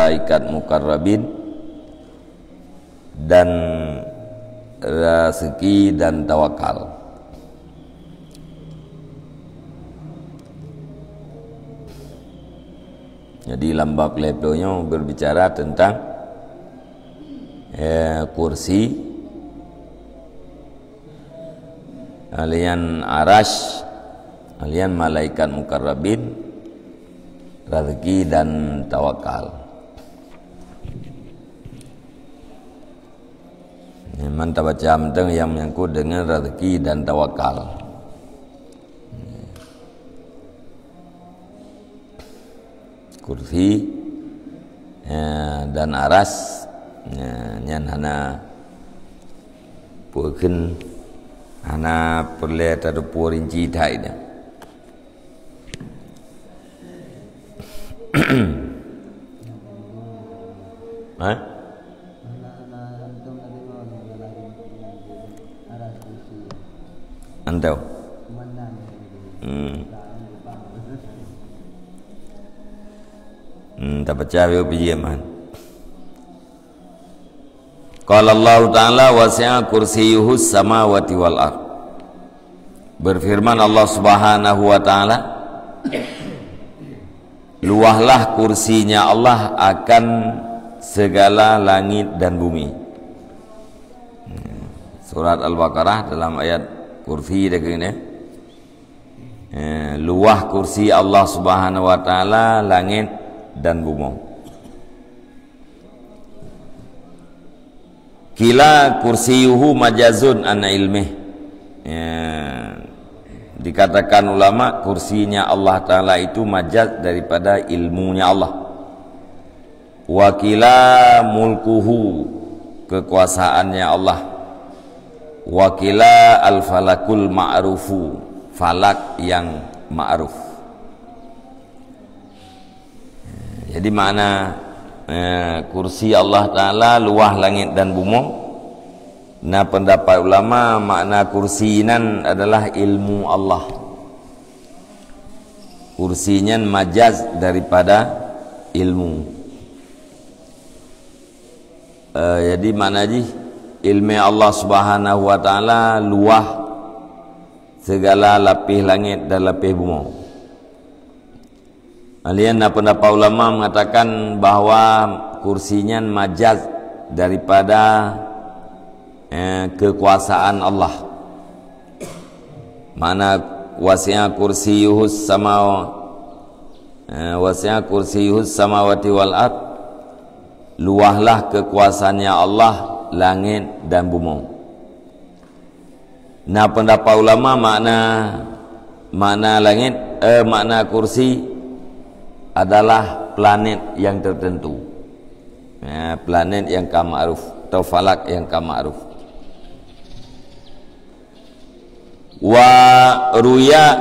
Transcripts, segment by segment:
malaikat mukarrabin dan rezeki dan tawakal. Jadi lambak leplonya berbicara tentang kursi, alian arash, alian malaikat mukarrabin, rezeki dan tawakal. Mantap baca tentang yang menyangkut dengan rezeki dan tawakal. Kursi dan aras nyan hana puken hana perle tadu purinci thai dia. Hah? Antau. Tak baca bio pijaman. Qala Allah Ta'ala wasi'a kursiyuhu samawati wal ard. Berfirman Allah Subhanahu wa taala, luahlah kursinya Allah akan segala langit dan bumi. Surat Al-Baqarah dalam ayat kursi begini. Luah kursi Allah Subhanahu wa taala langit dan bumi. Kila kursiyuhu majazun an ilmih. Dikatakan ulama kursinya Allah taala itu majaz daripada ilmunya Allah. Wakila mulkuhu, kekuasaannya Allah. Wakila al-falakul ma'rufu, falak yang ma'ruf. Jadi makna kursi Allah Ta'ala luah langit dan bumi. Nah, pendapat ulama makna kursinan adalah ilmu Allah. Kursinya majaz daripada ilmu. Jadi makna ilmu Allah Subhanahu wa taala luah segala lapis langit dan lapis bumi. Alian pendapat ulama mengatakan bahwa kursinya majaz daripada kekuasaan Allah. Mana wasi'a kursiyuhus samawati wal ard, luahlah kekuasaannya Allah langit dan bumi. Nah, pendapat ulama makna langit makna kursi adalah planet yang tertentu. Planet yang ma'ruf atau falak yang ma'ruf. Wa ruya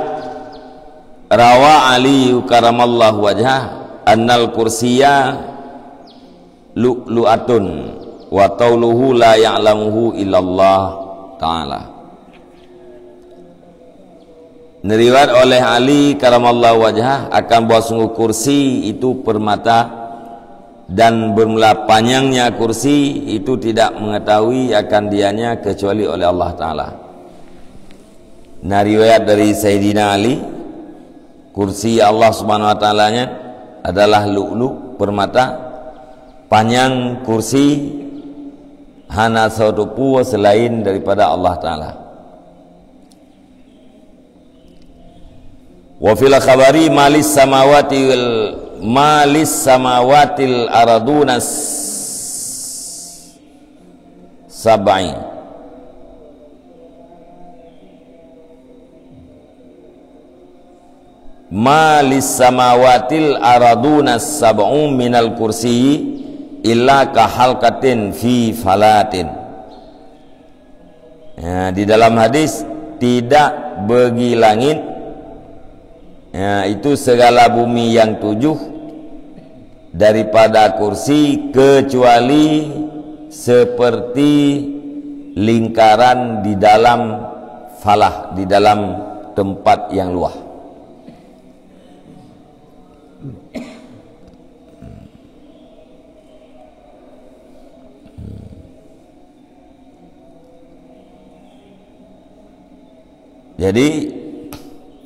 rawa Ali karamallahu wajhah annal kursiya lu'lu'atun wa tauluhu la ya'lamuhu illallah ta'ala. Neriwayat oleh Ali karamallahu wajhah akan bahwa sungguh kursi itu permata, dan bermula panjangnya kursi itu tidak mengetahui akan dianya kecuali oleh Allah Ta'ala. Nah, riwayat dari Sayyidina Ali, kursi Allah Subhanahu wa ta'alanya adalah lu'lu, permata. Panjang kursi hana satu pua selain daripada Allah Ta'ala. Wa fil khabari malis samawatil aradunas sab'i. Malis samawatil aradunas sab'u minal kursi illa kahalkatin fi falatin. Di dalam hadis, tidak bagi langit itu segala bumi yang 7 daripada kursi kecuali seperti lingkaran di dalam falah, di dalam tempat yang luas. Jadi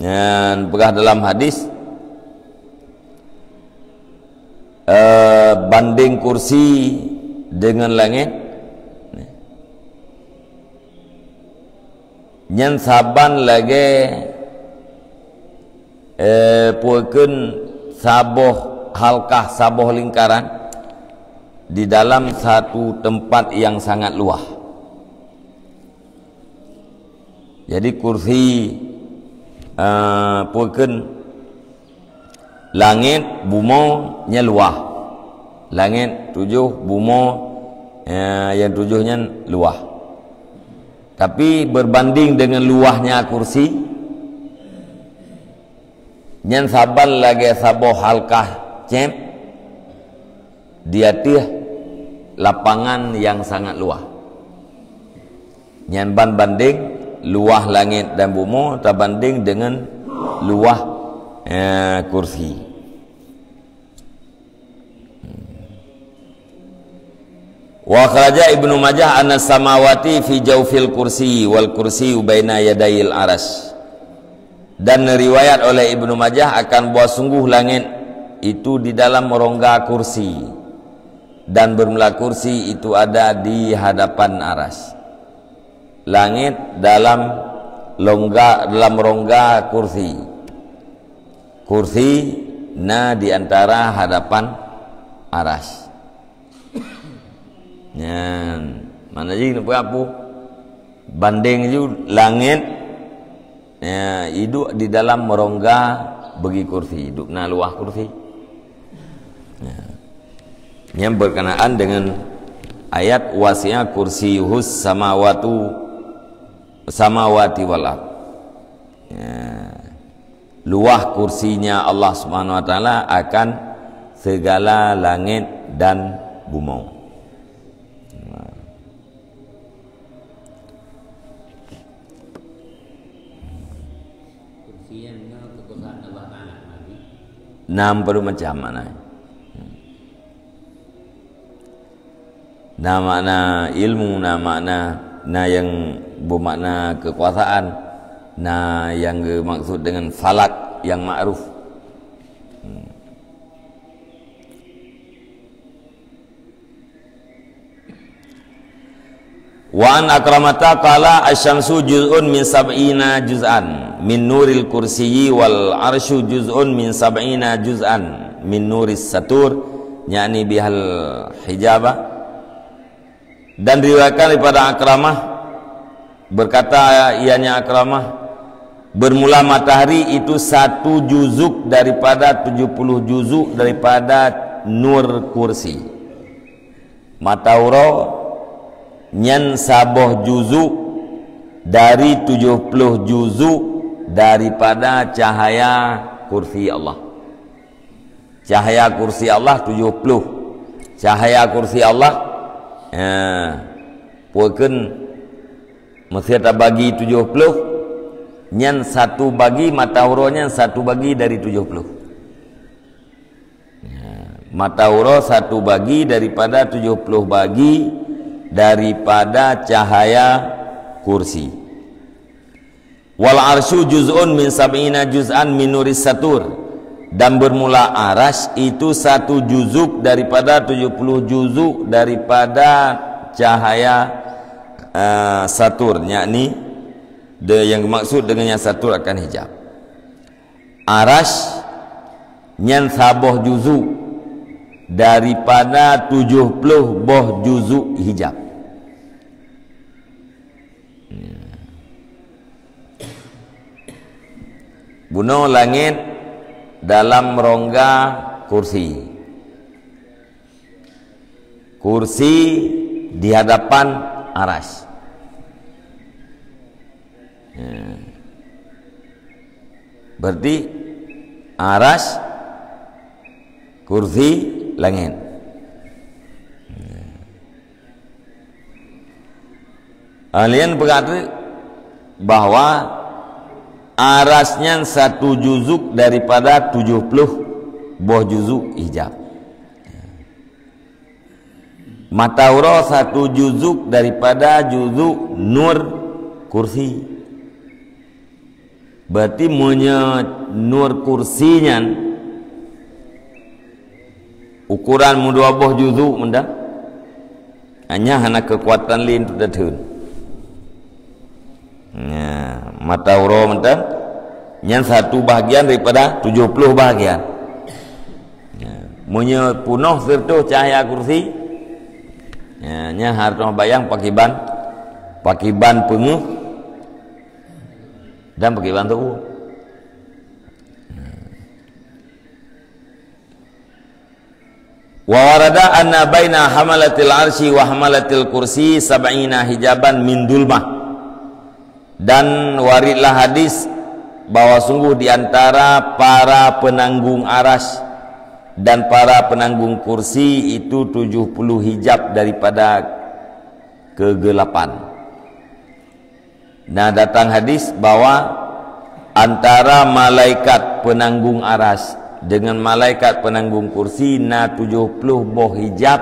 yang pegah dalam hadis banding kursi dengan langit nyan saban lagi puekeun saboh halkah, saboh lingkaran di dalam satu tempat yang sangat luas. Jadi kursi puekeun langit bumo nya luah, langit tujuh bumo yang tujuhnya luah. Tapi berbanding dengan luahnya kursi, nyan saban lagi saboh halkah cem dia tiah lapangan yang sangat luah. Nyan banding luah langit dan bumi terbanding dengan luah kursi. Wa kharaja Ibnu Majah anna samawati fi jawfil kursi wal kursi baina yadayil aras. Dan riwayat oleh Ibnu Majah akan bahwa sungguh langit itu di dalam rongga kursi dan bermula kursi itu ada di hadapan aras. Langit dalam rongga kursi. Kursi di antara hadapan aras. Mana jadi apa? Banding itu langit hidup di dalam rongga bagi kursi, hidup na luah kursi. Yang berkenaan dengan ayat wasi'a kursiyuhus samawati wal ard. Luah kursinya Allah Subhanahu wa taala akan segala langit dan bumi. Perlu macam mana? Makna ilmu, makna yang bermakna kekuasaan, yang maksud dengan falak yang ma'ruf. Wa an akramata qala asy-syamsu juz'un min sab'ina juz'an min nuril kursiyyi wal arsyu juz'un min sab'ina juz'an min nuris satur yakni bihal hijabah. Dan diriwayatkan daripada Akramah berkata ianya Akramah, bermula matahari itu 1 juzuk daripada 70 juzuk daripada nur kursi. Matauro nyan saboh juzuk dari 70 juzuk daripada cahaya kursi Allah. Cahaya kursi Allah 70. Cahaya kursi Allah puekeun mesti bagi 70 nyan satu bagi matahoronya satu bagi dari 70. Matahoro satu bagi daripada 70 bagi daripada cahaya kursi. Wal arsyu juz'un min sab'ina juz'an min nuris satur. Dan bermula aras itu 1 juzuk daripada 70 juzuk daripada cahaya satur, yakni yang maksud dengannya satur akan hijab. Aras nyan saboh juzuk daripada 70 boh juzuk hijab. Bunuh langit dalam rongga kursi. Kursi di hadapan aras. Berarti aras, kursi, langit. Kalian berkata bahwa arasnya 1 juzuk daripada 70 boh juzuk hijab. Matauro 1 juzuk daripada juzuk nur kursi. berarti punya nur kursinya ukuran mu 20 juzuk menda hanya kekuatan lain tu dah turun mata uro menda yang satu bahagian daripada 70 bahagian punya penuh serta cahaya kursi nya harus bayang pakai ban penuh dan pakai ban tu wa warada anna baina hamalatil arsy wa hamalatil kursi sab'ina hijaban min dulmah, dan waridlah hadis bahwa sungguh di antara para penanggung aras dan para penanggung kursi itu 70 hijab daripada kegelapan. Nah, datang hadis bahwa antara malaikat penanggung aras dengan malaikat penanggung kursi 70 boh hijab,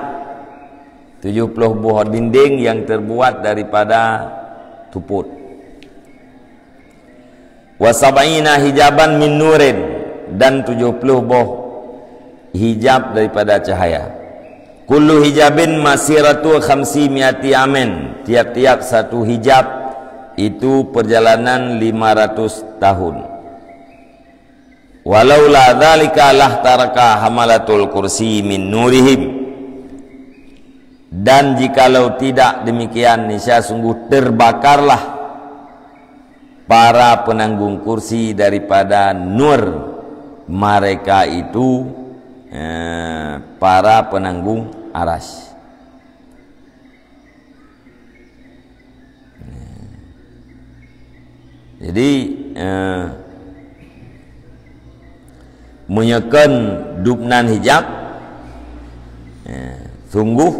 70 boh dinding yang terbuat daripada tuput. Wa sab'ina hijaban min nurin, dan 70 boh hijab daripada cahaya. Kullu hijabin masiratu 500 amin, tiap-tiap satu hijab itu perjalanan 500 tahun. Walaula dzalika lahtaraka hamalatul kursi min nurihim, dan jikalau tidak demikian niscaya sungguh terbakarlah para penanggung kursi daripada nur mereka itu, para penanggung aras. Jadi menyekan dubnan hijab, sungguh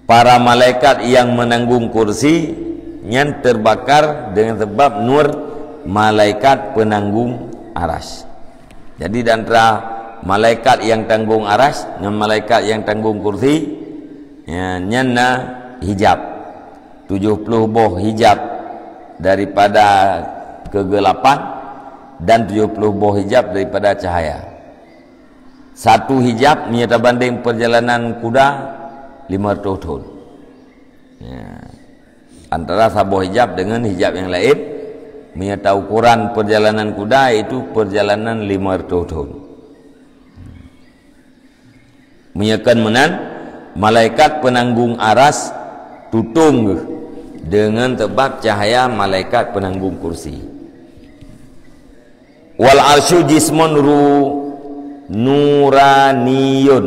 para malaikat yang menanggung kursi yang terbakar dengan sebab nur malaikat penanggung aras. Jadi di antara malaikat yang tanggung aras dengan malaikat yang tanggung kursi nyana hijab 70 boh hijab daripada kegelapan dan 70 boh hijab daripada cahaya. Satu hijab menyata banding perjalanan kuda 500 tahun. Antara sabuh hijab dengan hijab yang lain menyata ukuran perjalanan kuda itu perjalanan 500 tahun. Menyakan menan malaikat penanggung aras tutung dengan tebak cahaya malaikat penanggung kursi. Wal arsyu jismun nuraniyun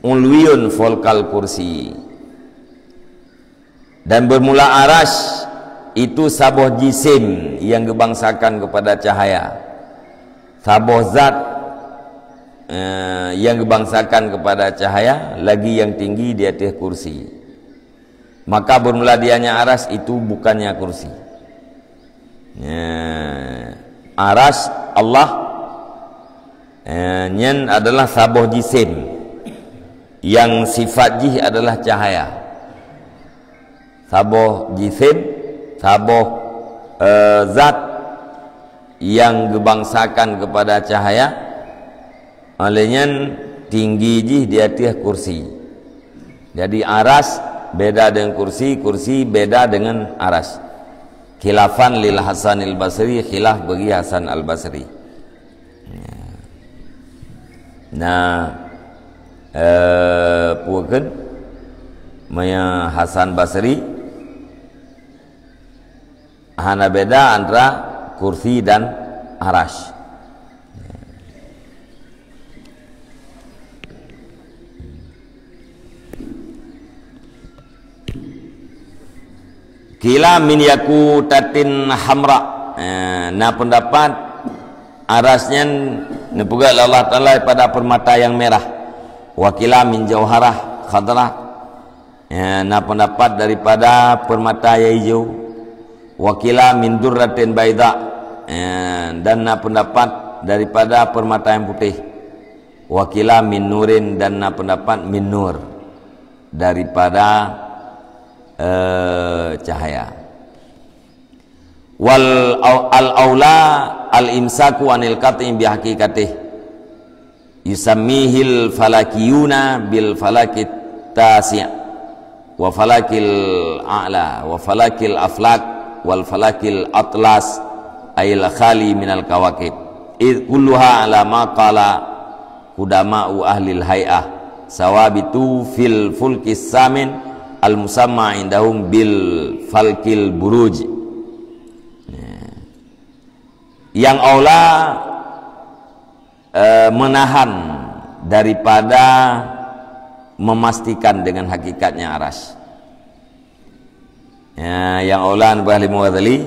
ulwiyun folkal kursi, dan bermula aras itu sabuh jisim yang gebangsakan kepada cahaya, sabuh zat yang gebangsakan kepada cahaya lagi yang tinggi di atas kursi. Maka bermula dianya aras itu bukannya kursi. Aras Allah nyen adalah sabuh jisim yang sifat jih adalah cahaya. Sabuh jisim, sabuh zat yang gebangsakan kepada cahaya, olehnya tinggi jih di atas kursi. Jadi aras beda dengan kursi, kursi beda dengan aras. Khilafan lil Hasan al-Basri, khilaf bagi Hasan al-Basri. Nah, puakan maya Hasan Basri hana beda antara kursi dan aras. Kila min yakutatin hamra. Nah, pendapat arasnya nepuga Allah Ta'ala pada permata yang merah. Wakila min jauharah khadrah. Nah, pendapat daripada permata yang hijau. Wakila min durratin baida. Dan nah, pendapat daripada permata yang putih. Wakila min nurin, dan nah, pendapat min nur daripada cahaya. wal al-aula al-imsaku anil qat'i bi haqiqatih yusammihil falakiyuna bil falakit tasi' wa falakil a'la wa falakil aflak wal falakil atlas ayil khali minal kawakib id kulluha ala ma qala qudama'u ahlil hay'ah sawabitu fil fulkis samin al musamma indahum bil falkil buruj. Yang aula menahan daripada memastikan dengan hakikatnya aras. Ya, yang aula bahli muwadhali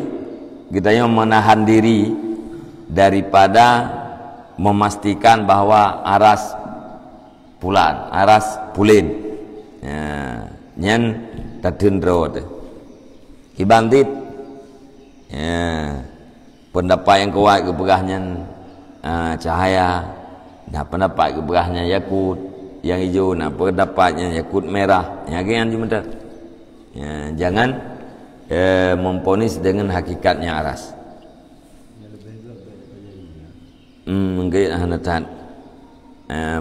kita menahan diri daripada memastikan bahwa aras pulan, aras pulin. Ya, nyen tatendro teh. Ibandit. Ya, pendapat yang kuat kebegahnya cahaya, nah pendapat kebegahnya yakut yang hijau, nah pendapatnya yakut merah. Ya, ya, jangan memponis dengan hakikatnya aras. Mungkin hanatan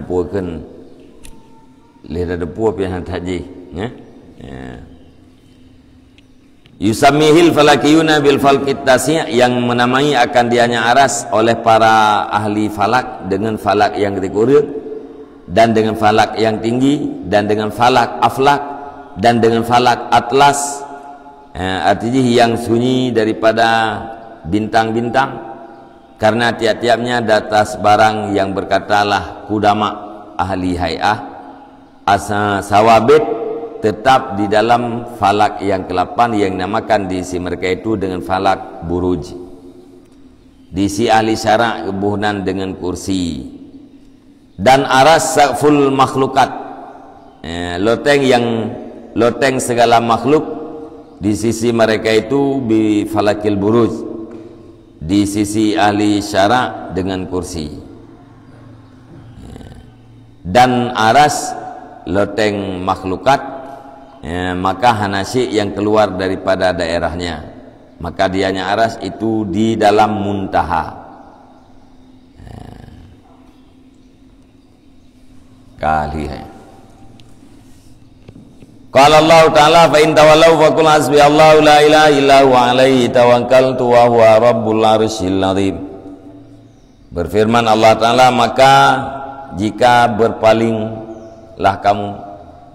puakan lihat ada puap yang haji, ya. Yusammihil falakiyuna bil falkit tasi' yang menamai akan dianya aras oleh para ahli falak dengan falak yang ketika dan dengan falak yang tinggi dan dengan falak aflak dan dengan falak atlas, artinya yang sunyi daripada bintang-bintang, karena tiap-tiapnya di atas barang yang berkatalah kudama ahli hay'ah asa sawabit tetap di dalam falak yang ke-8 yang namakan diisi mereka itu dengan falak buruj. Diisi ahli syara' kebuhunan dengan kursi dan aras saqful makhlukat, loteng segala makhluk di sisi mereka itu bi falakil buruj, di sisi ahli syara' dengan kursi. Dan aras loteng makhlukat, maka hanasyi yang keluar daripada daerahnya, maka dianya aras itu di dalam muntaha. Kali qala Allah ta'ala fa in tawallaw fa qul hasbi Allahu la ilaha illa huwa alaihi tawakkaltu wa huwa rabbul arsyil azim. Berfirman Allah Ta'ala, maka jika berpalinglah kamu,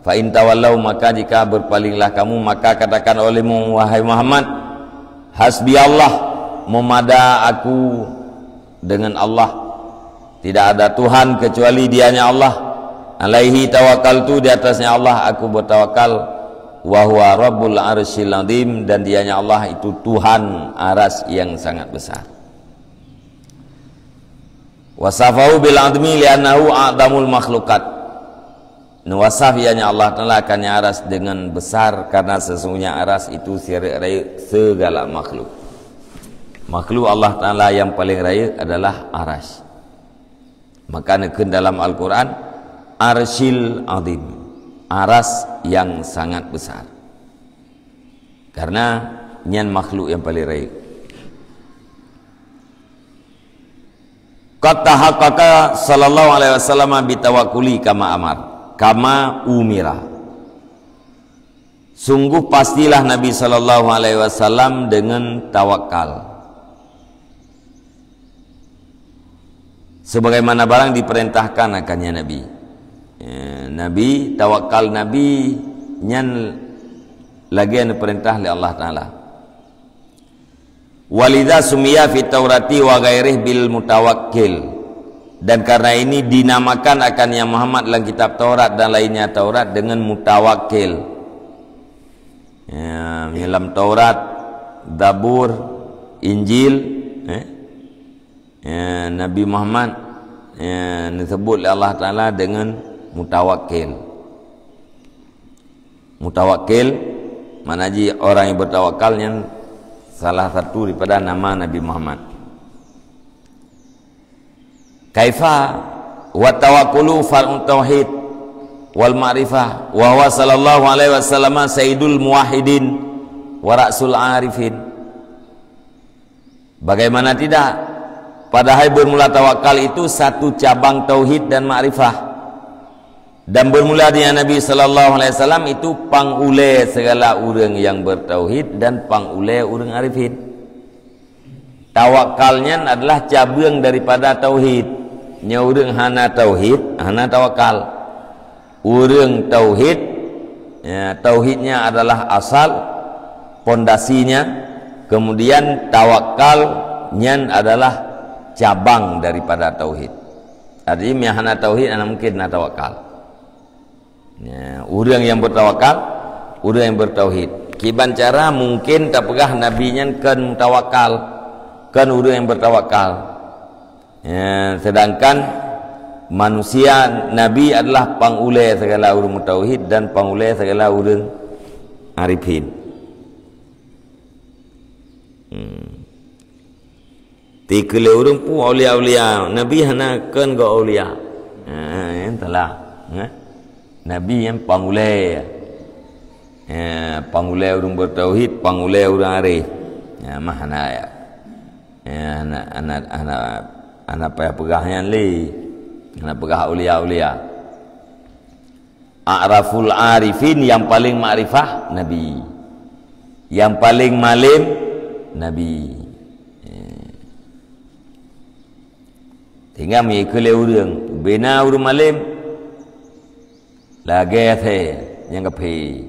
fa in tawallaw, maka jika berpalinglah kamu, maka katakan olehmu wahai Muhammad, hasbi Allah, memada aku dengan Allah, tidak ada Tuhan kecuali dianya Allah, alaihi tawakkaltu, di atasnya Allah aku bertawakal, wa huwa rabbul arsyil azim, dan dianya Allah itu Tuhan aras yang sangat besar. Wasafahu bil admi li'annahu a'damul makhlukat. Nuwasaf ianya Allah Ta'ala akannya aras dengan besar, karena sesungguhnya aras itu segala makhluk. Makhluk Allah Ta'ala yang paling raya adalah aras. Maka nekun dalam Al-Quran arsyil azim, aras yang sangat besar, karena nyan makhluk yang paling raya. Qad tahaqqaqa sallallahu alaihi wasallam bitawakkuli kama amar kama umira. Sungguh pastilah Nabi sallallahu alaihi wasallam dengan tawakal sebagaimana barang diperintahkan akannya Nabi. Nabi tawakal, Nabi nyan lagi yang diperintah oleh Allah Ta'ala. Walidha sumiya fi taurati wa ghairih bil mutawakkil, dan karena ini dinamakan akannya Muhammad dalam kitab Taurat dan lainnya Taurat dengan mutawakkil. Dalam Taurat, Zabur, Injil, Nabi Muhammad disebut oleh Allah Ta'ala dengan mutawakkil. Mutawakkil mana ji orang yang bertawakalnya, salah satu daripada nama Nabi Muhammad. Kaifa wa tawakkulu fal tauhid wal ma'rifah wa huwa sallallahu alaihi wasallam sayyidul muwahhidin wa ra'sul arifin. Bagaimana tidak? Padahal bermula tawakal itu satu cabang tauhid dan ma'rifah. Dan bermula dengan Nabi sallallahu alaihi wasallam itu pangule segala orang yang bertauhid dan pangule orang arifin. Tawakalnya adalah cabang daripada tauhid. Nya orang hana tauhid, hana tawakal. Orang tauhid, ya, tauhidnya adalah asal, pondasinya. Kemudian tawakalnya adalah cabang daripada tauhid. Artinya yang hana tauhid, hana mungkin hana tawakal. Ya, orang yang bertawakal, orang yang bertauhid. Kiban cara mungkin tak pegah nabinya kan tawakal, kan orang yang bertawakal. Ya, sedangkan manusia nabi adalah pangule segala orang bertauhid dan pangule segala orang arifin. Tikle orang pun aulia-aulia, nabi hana kan go aulia. Entahlah, nabi yang pangule, pangule orang bertauhid, pangule orang arif. Mahana ya, anak payah pegahnya li, anak pegah aulia-aulia. A'raful arifin, yang paling ma'rifah nabi, yang paling malim nabi. Tinggal mengikut orang, bina orang malim. Lagi the yang kepi,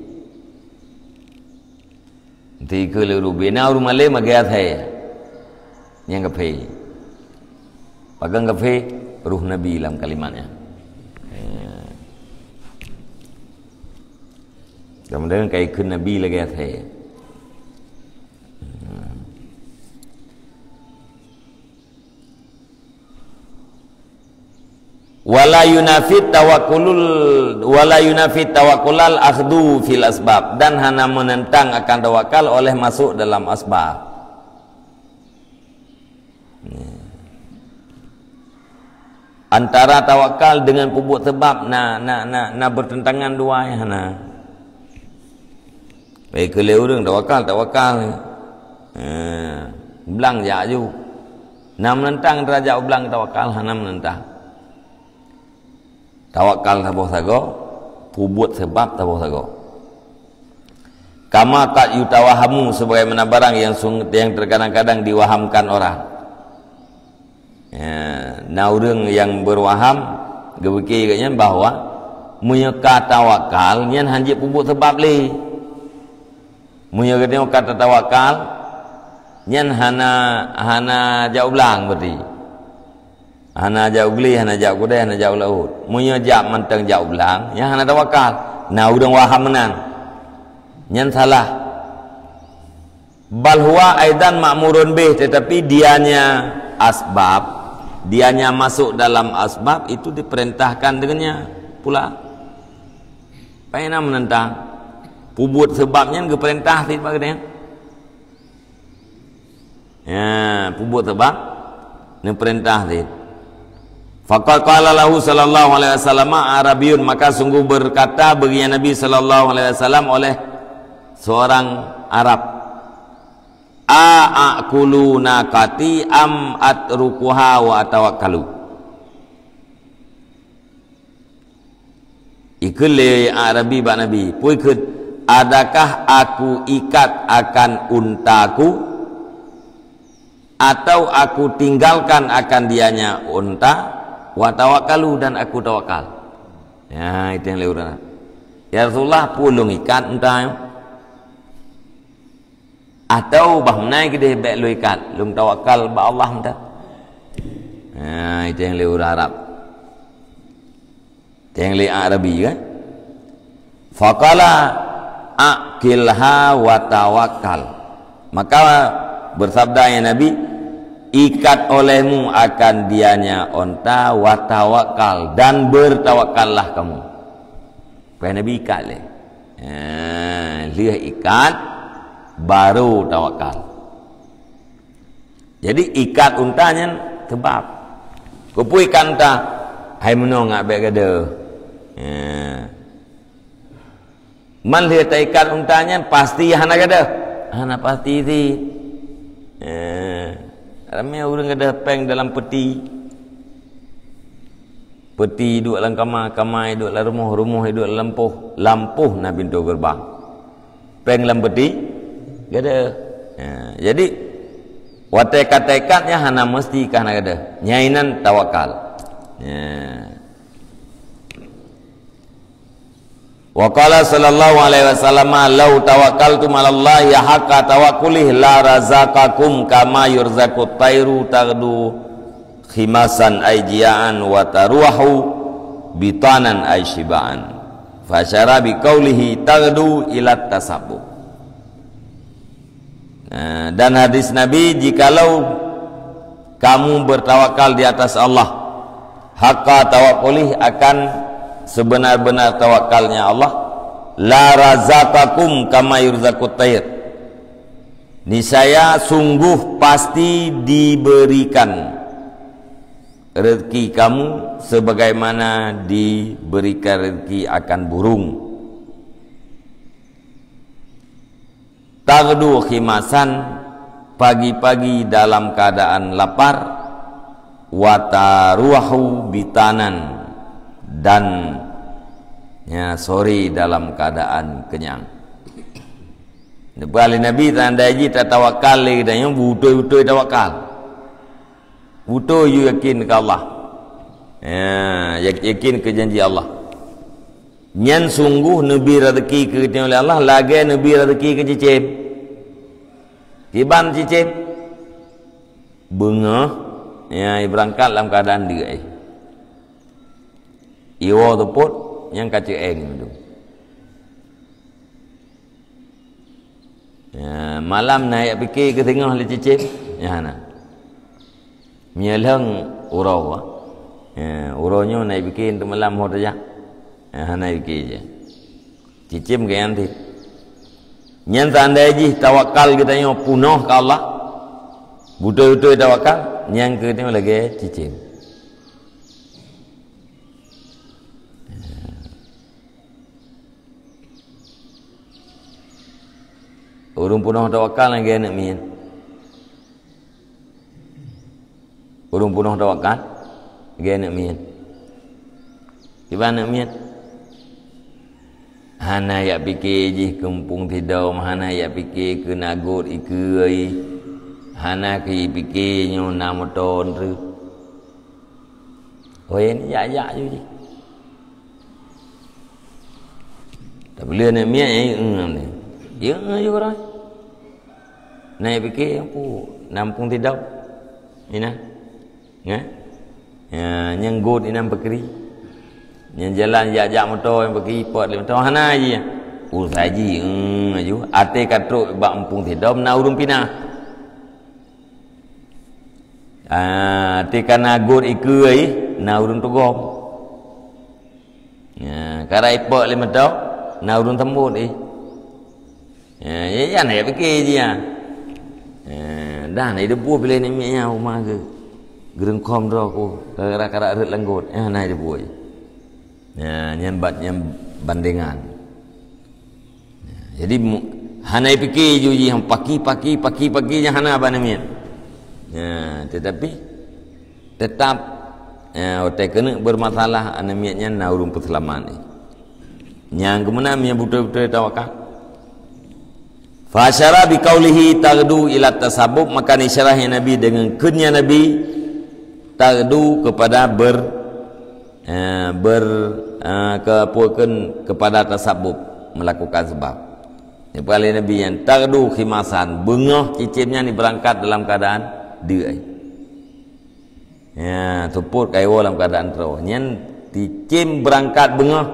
nanti kalau bina rumah le lagi the yang kepi, pagang kepi ruh Nabi dalam kalimatnya. Kemudian kaikun Nabi lagi the. Wala yunafit tawakkulal akhdu fil asbab, dan hana menentang akan tawakal oleh masuk dalam asbab. Antara tawakal dengan pupuk sebab na bertentangan dua ya hana. Baik kalau orang tawakal belang jaju. Na menentang derajat belang tawakal hana menentang. Tawakal tabuh sago, pubut sebab tabuh sago. Kama kat yutawahamu, sebagaimana barang yang terkadang-kadang diwahamkan orang. Nah orang yang berwaham, gebekirnya bahawa menyeka tawakal, nyan hanjit pubut sebab li. Menyeka kata tawakal, nyan hana jauh belang berarti. Hana jauh beli, hana jauh kudai, hana jauh laut. Munya jak mentang jauh belang, yang hana tawakal. Nah udang waham menang, yang salah. Bal huwa aidan ma'murun bih, tetapi dianya asbab, dianya masuk dalam asbab itu diperintahkan dengannya pula. Paina menentang, pubut sebabnya diperintah tidak bagainya. Ya, pubut sebab diperintah tidak. Faqala qala lahu sallallahu alaihi wasallam Arabiyun, maka sungguh berkata baginya Nabi sallallahu alaihi wasallam oleh seorang Arab, a'akulu nakati am atrukuha wa atawakkalu. Ikut Arabi ba Nabi, puikut, adakah aku ikat akan untaku atau aku tinggalkan akan dianya unta, wa tawakkalu, dan aku tawakal. Ya, itu yang lewat. Ya Rasulullah, pulung ikat unta atau bahmnai gede baik lu ikat, lu tawakal ba Allah entah. Ya, itu yang lewat Arab. Itu yang lewat Arabi kan. Faqala akilha wa tawakkal, maka bersabda ya Nabi, ikat olehmu akan dianya onta wa tawakal, dan bertawakallah kamu. Supaya Nabi ikat leh. Lihat ikat baru tawakal. Jadi ikat untanya sebab kupu ikan ta hai menong ngak baik gada. Man lihat ikat untanya pasti hana gada. Hana pasti ti. Ramai orang ada peng dalam peti. Peti duduk dalam kamar, kamar duduk dalam rumah, rumah duduk dalam lampuh, lampuh nak pintu gerbang. Peng dalam peti, gak ada. Jadi watekat-tekatnya hana mesti kah nak ada. Nyainan tawakal. Wa qala sallallahu alaihi wasallam law tawakkaltum 'ala Allah ya haqqa tawakkulih la razaqakum kama yurzaqut tayru taghdu khimasan ay jia'an wa taruhu bitanan ay shiba'an fasyara bi qaulihi taghdu ila tasabbuh. Dan hadis Nabi, jikalau kamu bertawakal di atas Allah, haqqa tawakkulih, akan sebenar-benar tawakalnya Allah, la razaqakum kama yurzaqut tayr, niscaya sungguh pasti diberikan rezeki kamu sebagaimana diberikan rezeki akan burung. Taghdu khimasan, pagi-pagi dalam keadaan lapar, wa taruhu bitanan, dan sore dalam keadaan kenyang. Bali Nabi tanda ji tak tawakal lagi dan yang butuh tawakal. Butuh you yakin ke Allah. Yakin ke janji Allah. Nyan sungguh nabi rezeki ke oleh Allah, lagi nabi rezeki ke cicip. Tiban cicip. Bengah berangkat dalam keadaan dia. Iwa teput yang kaca itu. Malam naik fikir ke tengah le cicip, hana. Mielang urau. Uraunya naik fikir untuk malam ho saja. Hana fikir je. Cicip ke nanti. Nyan tanda ji tawakal kita yang punah ke Allah. Betul-betul tawakal, yang ke tengok lagi cicip. Urung punah tawakal lagi nak mian. Urung punah tawakal lagi nak mian. Tiba nak mian. Hana ya fikir je kampung tidau, hana ya fikir ke nagot ikai. Hana ke fikirnya nama ton tu. Oh ini ya je. Tak boleh nak mian ni. Ya orang. Naik fikir apa? Nampung tidak. Ina. Yang god ina bekeri. Yang jalan jak motor yang pergi pot le motor hana je. Saji aju. Ate katruk bak empung tidak na urung pinah. Ate kana god iku ai na urung togom. Kara ipot le motor na urung tembut ya nak fikir je dah nak debu bila ni minya rumah ke gerengkom dah aku kara-kara ret langgut nak debu nyambat nyam bandingan. Jadi hana fikir je yang pagi hana apa namanya. Tetapi tetap otak kena bermasalah anamiatnya na urung perselamat ni. Yang kemudian yang betul-betul tawakal. Fasyara bi qaulihi taghdu ila tasabbub, maka isyarahnya Nabi dengan kunya Nabi taghdu kepada kepada tasabbub, melakukan sebab. Ini paling Nabi yang taghdu khimasan, bengah cicipnya ni berangkat dalam keadaan dia. Tuput kaiwa dalam keadaan terus. Nyan cicim berangkat bengah,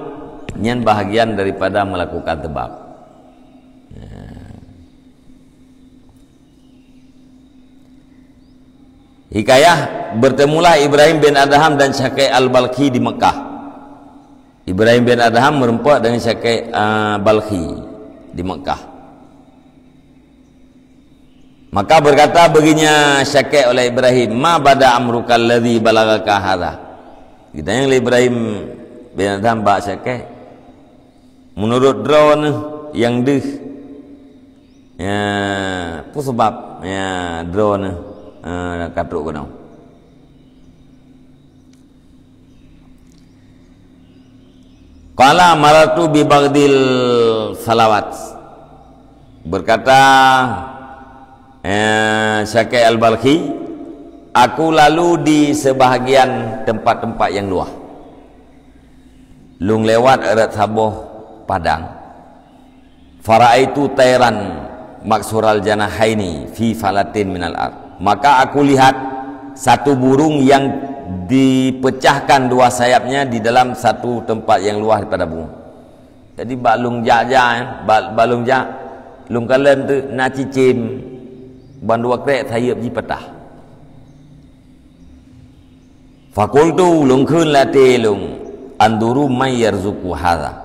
nyan bahagian daripada melakukan sebab. Hikayah, bertemulah Ibrahim bin Adham dan Syaqi al-Balkhi di Mekah. Ibrahim bin Adham merempat dengan Syaqi Balkhi di Mekah. Maka berkata baginya Syaqi oleh Ibrahim, ma bada amruka alladhi balagaka hadha. Kita yang Ibrahim bin Adham bak Syaqi, menurut drone yang apa sebab drone katruk kono. Qala maratu bi baghdil salawat. Berkata Syakir Al-Balkhi, aku lalu di sebahagian tempat-tempat yang luar. Lung lewat erat sabuh padang. Faraitu tairan maksural janahaini fi falatin minal ard. Maka aku lihat satu burung yang dipecahkan dua sayapnya di dalam satu tempat yang luar daripada bumi. Jadi balung ja balung ja lung kalen tu na cicim ban dua krek sayap ji patah. Fakultu lung khun la te lung anduru may yarzuqu hadha.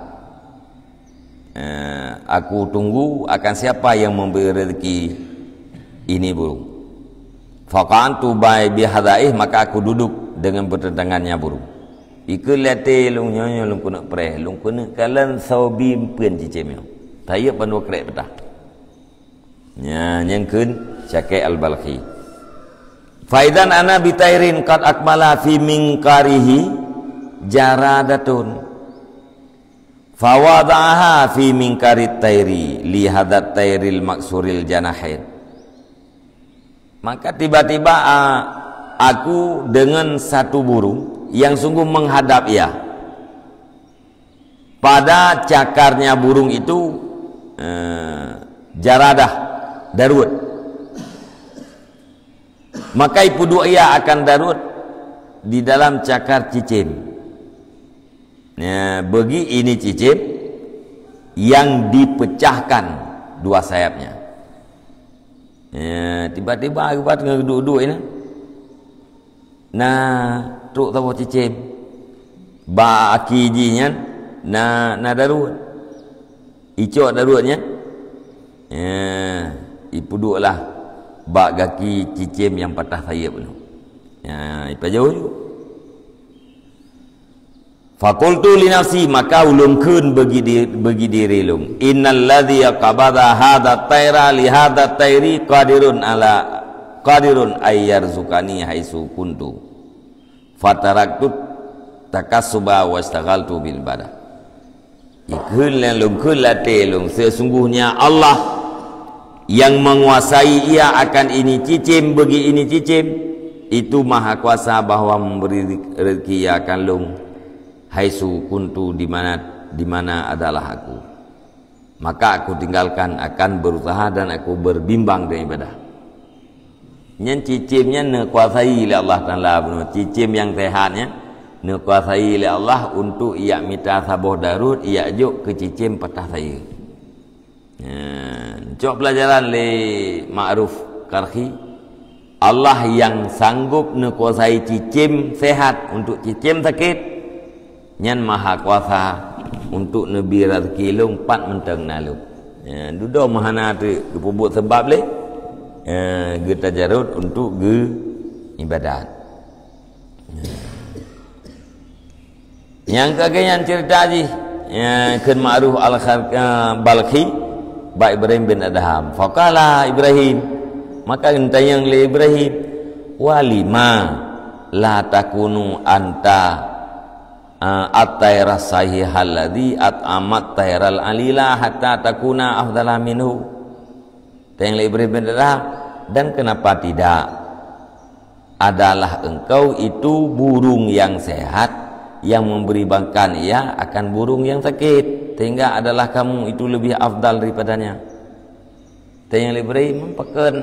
Aku tunggu akan siapa yang memberi rezeki ini burung. Faqantu bai bihadaih, maka aku duduk dengan bertentangannya burung. Ikut lete lung nyonya lung kena preh lung kena kalan saubi puen cicim yo. Tayep ban dua krek patah. Nya nyengkeun Syakir Al-Balkhi. Faidan ana bitairin qad akmala fi minkarihi jaradatun. Fawada'aha fi minkarit tairi li hadat tairil maksuril janahin. Maka tiba-tiba aku dengan satu burung yang sungguh menghadap ia. Pada cakarnya burung itu jaradah, darut. Maka ipudu ia akan darut di dalam cakar cicim. Bagi ini cicim yang dipecahkan dua sayapnya. Tiba-tiba aku buat ngeduduk ini. Nah, truk tahu cicim. Ba akijinya na darut. Icok darutnya. Ipuduklah ba gaki cicim yang patah sayap tu. Ipa jauh. Fakultu li nafsi, maka ulum kun bagi diri lum. Innal ladzi qabada hadha taira li hadha tairi qadirun ay yarzukani haitsu kuntu. Fataraktu takassuba wastaghaltu bil ibadah. Ikun lum kun late lum, sesungguhnya Allah yang menguasai ia akan ini cicim bagi ini cicim itu maha kuasa bahwa memberi rezeki akan lum. Haitsu kuntu, di mana adalah aku. Maka aku tinggalkan, akan berusaha dan aku berbimbang dengan ibadah. Nyen cicimnya nekuasai oleh Allah Taala. Cicim yang sehatnya nekuasai oleh Allah untuk ia minta sabuh darut, ia juk ke cicim patah saya. Cok pelajaran le Ma'ruf Karhi. Allah yang sanggup nekuasai cicim sehat untuk cicim sakit. Nyan maha kuasa untuk nabi rezeki lung pat menteng nalu. Dudo mahana tu kepubut sebab le. Kita jarut untuk ibadat. Yang kagak cerita ji Ken Ma'ruf Al-Balkhi ba Ibrahim bin Adham. Faqala Ibrahim, maka entayang le Ibrahim, walima la takunu anta at-tayra sahihal ladzi at'amat tayral alila hatta takuna afdala minhu. Tayang Ibrahim bin Adham, dan kenapa tidak adalah engkau itu burung yang sehat yang memberi makan ia akan burung yang sakit, sehingga adalah kamu itu lebih afdal daripadanya. Tayang Ibrahim mempakan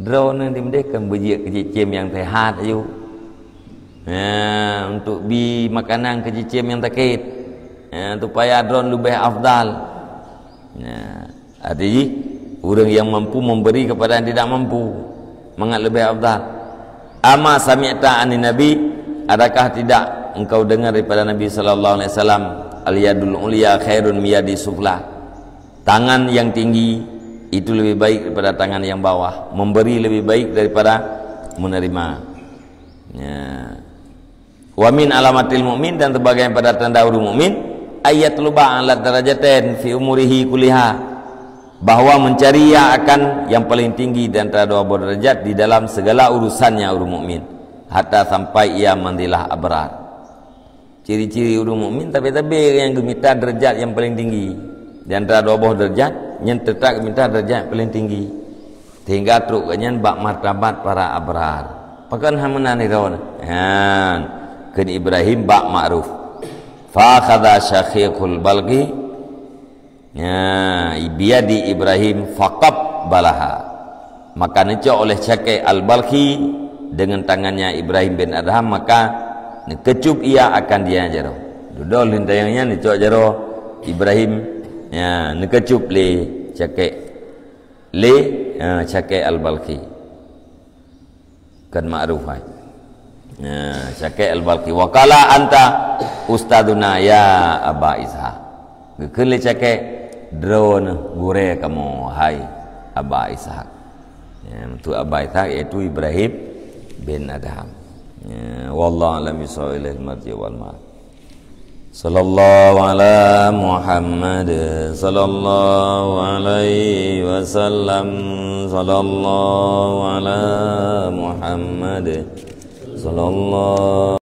drone dimdekan bejik kecicim yang sehat ayu. Untuk bi makanan ke cicim yang sakit, supaya drone lebih afdal. Artinya orang yang mampu memberi kepada yang tidak mampu mengat lebih afdal. Ama sami'ta anin Nabi, adakah tidak engkau dengar daripada Nabi sallallahu alaihi wasallam, al yadul ulya khairun miyadi sufla, tangan yang tinggi itu lebih baik daripada tangan yang bawah, memberi lebih baik daripada menerima. Wa min alamatil mu'min, dan sebagai pada tanda orang mukmin, ayat luba ala darajatain fi umurihi kuliha, bahwa mencari ia akan yang paling tinggi di antara dua buah derajat di dalam segala urusannya orang mukmin, hatta sampai ia mandilah abrar. Ciri-ciri orang mukmin tapi yang gemita derajat yang paling tinggi di antara dua buah derajat, yang tetap gemita derajat yang paling tinggi, sehingga truknya bak martabat para abrar. Pakan hamanan irawan kan Ibrahim bak ma'ruf fa khadha syaqiqul balqi ya biadi Ibrahim faqab balaha, maka necok oleh Syaqi al-Balqi dengan tangannya Ibrahim bin Adham, maka kecup ia akan dia jaro dudol lintayangnya necok jaro Ibrahim ya kecup le Syaqi al-Balqi kan ma'ruf hai Syaqi al-Balqi wakala anta ustaduna ya Aba Ishaq gekele Syaqi drone gure kamu hai Aba Ishaq ya, itu Aba Ishaq yaitu Ibrahim bin Adham ya, wallahu alam bisawab ilal marji wal ma'ad. Sallallahu ala Muhammad sallallahu alaihi wasallam, sallallahu ala Muhammad sallallahu